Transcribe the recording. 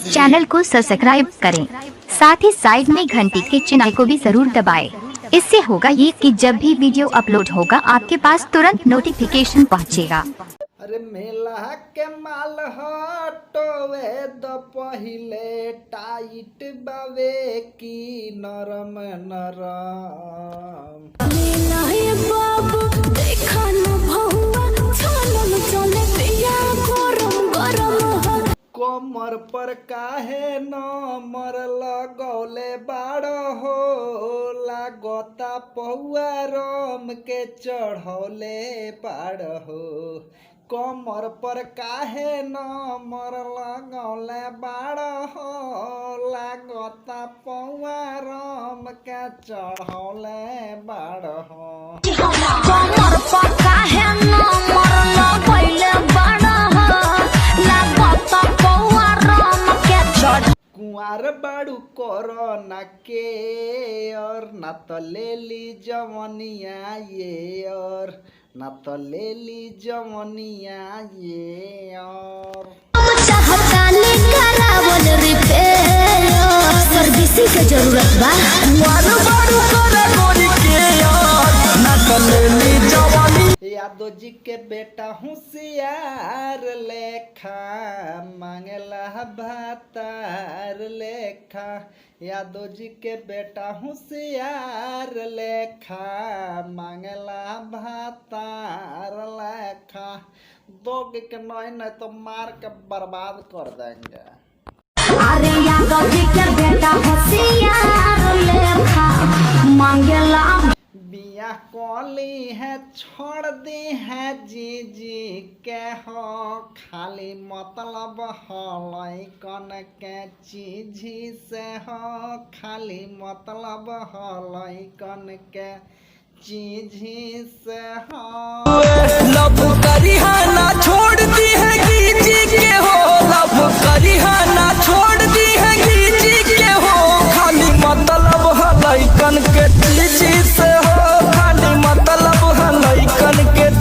Channel को subscribe करें, साथ ही साइड में घंटी के चिन्ह को भी जरूर दबाएं। इससे होगा ये कि जब भी वीडियो अपलोड होगा आपके पास तुरंत नोटिफिकेशन पहुंचेगा। अरे मेला के माल हटोवे द पहिले टाइट बावे की नरम नरम। कमर पर काहे नंबर लगौले बाड़ हो, लागता पौआ रम के चढ़ौले बाड़ हो। कमर पर काहे नंबर लगौले बाड़ हो, लागता पौआ रम के चढ़ौले बाड़ हो। कमर पर काहे नंबर लगौले बाड़ हो, लागता पौआ रम के चढ़। कुंवार बाड़ू कोरोना के और ना तो ले ली जवनिया ये और ना तो ले ली जवनिया ये और। चाहतानी करावल रिपेयर, सर्विसिंग के जरूरत बा। कुंवार बाड़ू करे गोरी के और ना तो ले ली जवनी। यादव जी के बेटा होशियार लेखा मांगला भातार लेखा। यादव जी के बेटा होशियार लेखा मांगला भातार लेखा। दोगे के नहीं तो मार के बर्बाद कर देंगे। अरे यादव जी के बेटा होशियार लेखा मांगला। बिया कली है छोड़ दी है जी जी के हो, खाली मतलब हलई कन के चीजी से हो, खाली मतलब हलई कन के चीजी से हो। लब करी ना छोड़